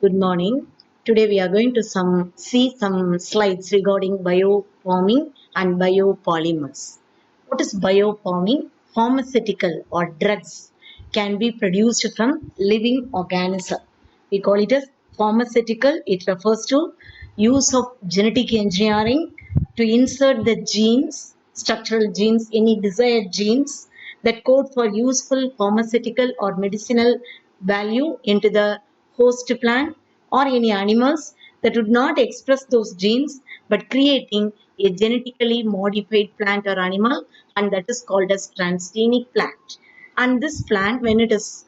Good morning. Today we are going to see some slides regarding biofarming and biopolymers. What is biofarming? Pharmaceutical or drugs can be produced from living organism. We call it as pharmaceutical. It refers to use of genetic engineering to insert the genes, structural genes, any desired genes that code for useful pharmaceutical or medicinal value into the host plant or any animals that would not express those genes but creating a genetically modified plant or animal, and that is called as transgenic plant. And this plant, when it is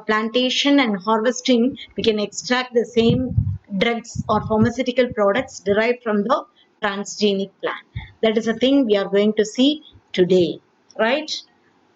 plantation and harvesting, we can extract the same drugs or pharmaceutical products derived from the transgenic plant. That is a thing we are going to see today, right?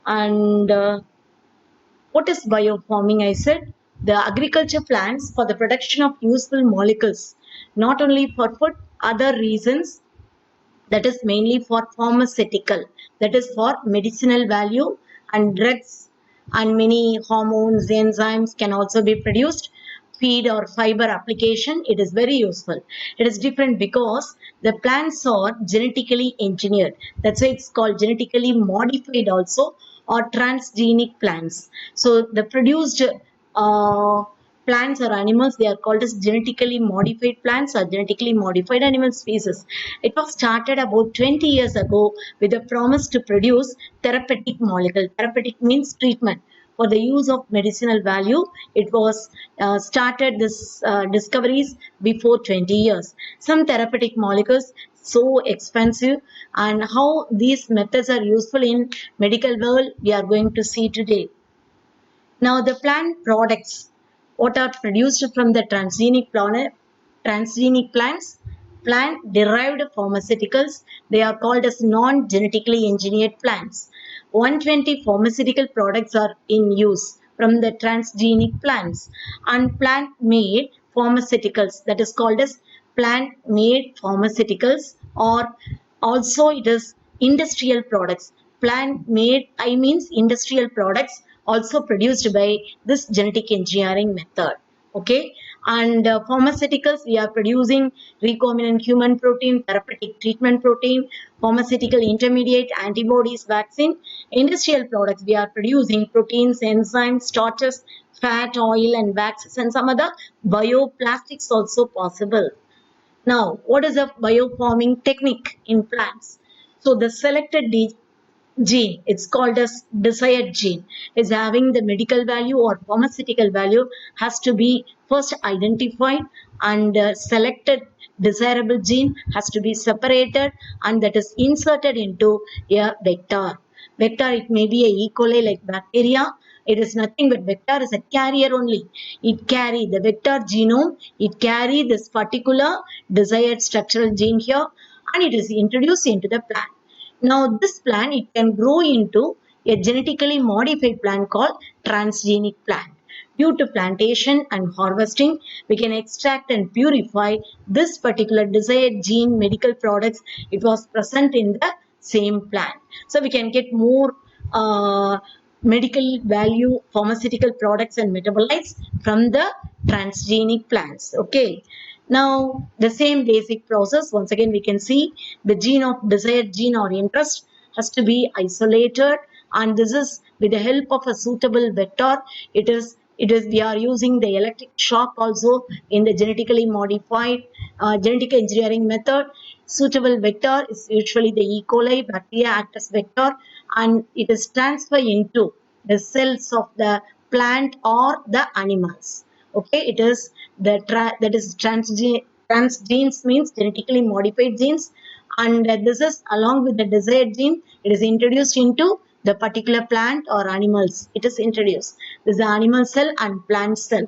And what is biofarming? I said the agriculture plants for the production of useful molecules, not only for food, other reasons, that is mainly for pharmaceutical, that is for medicinal value, and drugs and many hormones, enzymes can also be produced. Feed or fiber application, it is very useful. It is different because the plants are genetically engineered. That's why it's called genetically modified also, or transgenic plants. So the produced uh, plants or animals, they are called as genetically modified plants or genetically modified animal species. It was started about 20 years ago with a promise to produce therapeutic molecule. Therapeutic means treatment for the use of medicinal value. It was started this discoveries before 20 years. Some therapeutic molecules so expensive, and how these methods are useful in medical world we are going to see today. Now, the plant products, what are produced from the transgenic plants, plant-derived pharmaceuticals, they are called as non-genetically engineered plants. 120 pharmaceutical products are in use from the transgenic plants, and plant-made pharmaceuticals, that is called as plant-made pharmaceuticals, or also it is industrial products. Plant made, I means industrial products also produced by this genetic engineering method. Okay, and pharmaceuticals, we are producing recombinant human protein, therapeutic treatment protein, pharmaceutical intermediate, antibodies, vaccine. Industrial products, we are producing proteins, enzymes, starches, fat, oil, and waxes, and some other bioplastics also possible. Now, what is a biofarming technique in plants? So the selected gene, it's called as desired gene, is having the medical value or pharmaceutical value, has to be first identified, and selected desirable gene has to be separated, and that is inserted into a vector. Vector, it may be a E. coli like bacteria. It is nothing but vector is a carrier only. It carry the vector genome. It carry this particular desired structural gene here, and it is introduced into the plant. Now, this plant, it can grow into a genetically modified plant called transgenic plant. Due to plantation and harvesting, we can extract and purify this particular desired gene medical products. It was present in the same plant. So, we can get more medical value pharmaceutical products and metabolites from the transgenic plants. Okay. Now, the same basic process, once again, we can see the gene of desired gene or interest has to be isolated, and this is with the help of a suitable vector. We are using the electric shock also in the genetically modified genetic engineering method. Suitable vector is usually the E. coli bacteria act as vector, and it is transferred into the cells of the plant or the animals. Okay, it is that is transgenes means genetically modified genes, and this is along with the desired gene, it is introduced into the particular plant or animals. It is introduced. This is the animal cell and plant cell.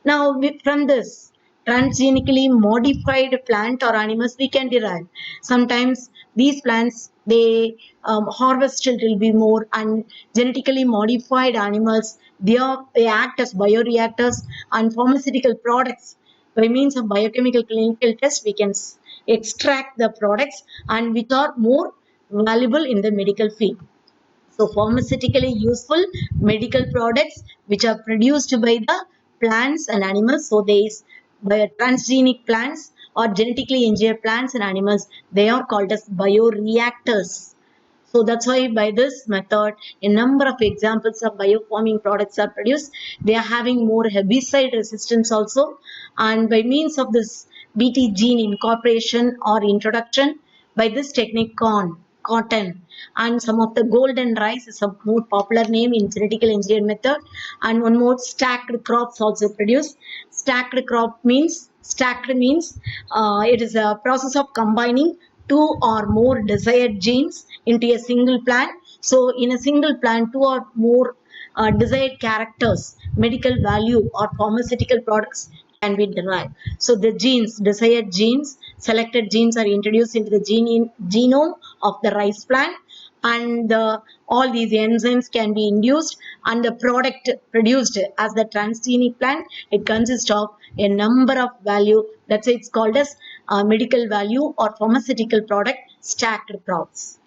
Now, from this transgenically modified plant or animals, we can derive. Sometimes these plants, they harvest it will be more, and genetically modified animals, they act as bioreactors and pharmaceutical products. By means of biochemical clinical test, we can extract the products, and which are more valuable in the medical field. So, pharmaceutically useful medical products which are produced by the plants and animals. So, By transgenic plants or genetically engineered plants and animals, they are called as bioreactors. So that's why by this method, a number of examples of biofarming products are produced. They are having more herbicide resistance also. And by means of this Bt gene incorporation or introduction, by this technique cotton and some of the golden rice is a more popular name in genetical engineering method, and one more stacked crops also produced. Stacked means it is a process of combining two or more desired genes into a single plant. So in a single plant, two or more desired characters, medical value or pharmaceutical products can be derived. So the desired genes, selected genes are introduced into the genome of the rice plant, and all these enzymes can be induced, and the product produced as the transgenic plant, it consists of a number of value. That's why it's called as medical value or pharmaceutical product stacked crops.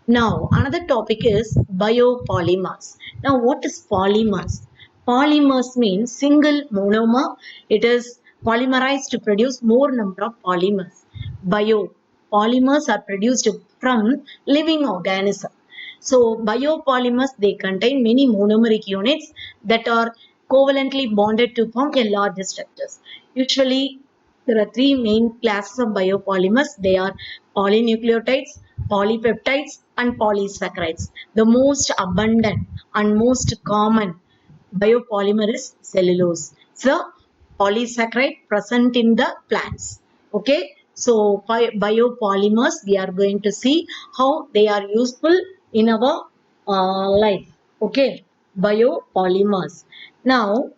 Now, another topic is biopolymers. Now, what is polymers? Polymers means single monomer. It is polymerized to produce more number of polymers. Biopolymers are produced from living organisms. So, biopolymers, they contain many monomeric units that are covalently bonded to form a large structures. Usually, there are three main classes of biopolymers. They are polynucleotides, polypeptides, and polysaccharides. The most abundant and most common biopolymer is cellulose. So, polysaccharide present in the plants. Okay. So, biopolymers, we are going to see how they are useful in our life. Okay. Biopolymers. Now,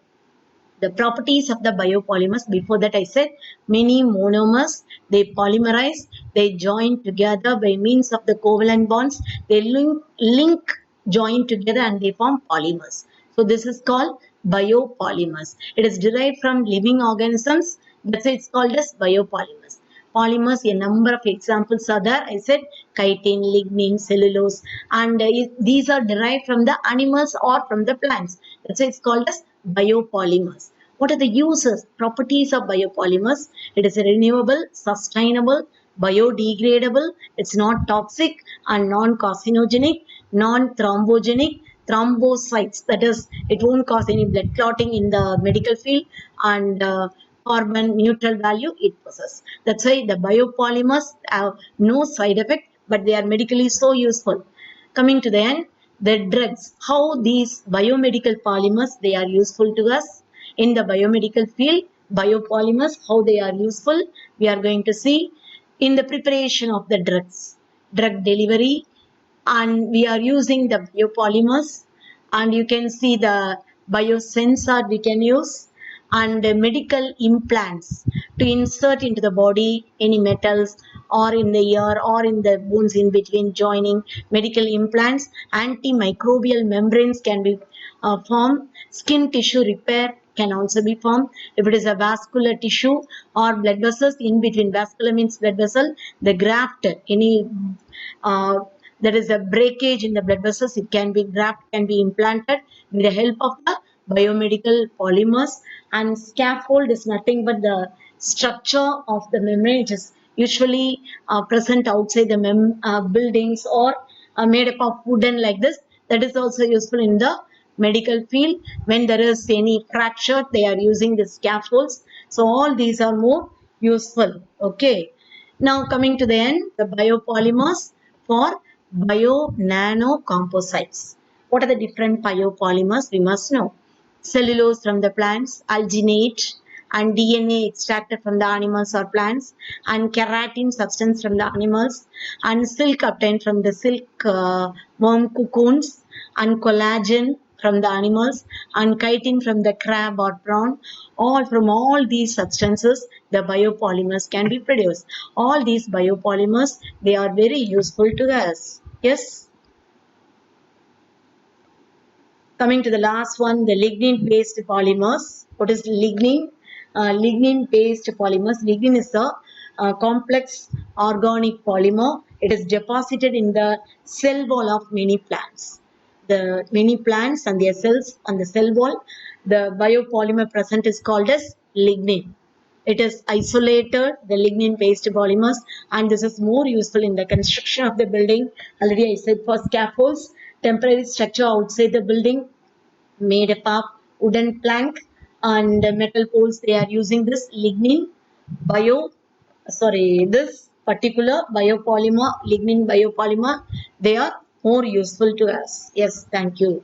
the properties of the biopolymers, before that I said many monomers, they polymerize, they join together by means of the covalent bonds, they link join together and they form polymers. So this is called biopolymers. It is derived from living organisms, that's why it's called as biopolymers. Polymers, a number of examples are there. I said chitin, lignin, cellulose, and these are derived from the animals or from the plants. That's why it's called as biopolymers. What are the uses, properties of biopolymers? It is renewable, sustainable, biodegradable, it's not toxic and non-carcinogenic, non-thrombogenic, thrombocytes, that is, it won't cause any blood clotting in the medical field, and carbon neutral value it possesses. That's why the biopolymers have no side effect, but they are medically so useful. Coming to the end, the drugs, how these biomedical polymers, they are useful to us in the biomedical field. Biopolymers, how they are useful, we are going to see in the preparation of the drugs, drug delivery, and we are using the biopolymers, and you can see the biosensor we can use, and the medical implants to insert into the body any metals, or in the ear or in the bones in between joining medical implants. Antimicrobial membranes can be formed. Skin tissue repair can also be formed. If it is a vascular tissue or blood vessels, in between vascular means blood vessel, the graft, any uh, there is a breakage in the blood vessels, it can be graft, can be implanted with the help of the biomedical polymers. And scaffold is nothing but the structure of the membrane, which is usually present outside the buildings, or made up of wooden like this. That is also useful in the medical field. When there is any fracture, they are using the scaffolds. So all these are more useful. Okay. Now coming to the end, the biopolymers for bio nano composites. What are the different biopolymers? We must know. Cellulose from the plants, alginate and DNA extracted from the animals or plants, and keratin substance from the animals, and silk obtained from the silk worm cocoons, and collagen from the animals, and chitin from the crab or prawn. All from all these substances, the biopolymers can be produced. All these biopolymers, they are very useful to us. Yes. Coming to the last one, the lignin-based polymers. What is lignin? Lignin-based polymers. Lignin is a complex organic polymer. It is deposited in the cell wall of many plants. The many plants and their cells on the cell wall, the biopolymer present is called as lignin. It is isolated, the lignin-based polymers, and this is more useful in the construction of the building. Already I said for scaffolds, temporary structure outside the building made up of wooden plank and metal poles. They are using this lignin bio, this particular biopolymer, lignin biopolymer. They are more useful to us. Yes, thank you.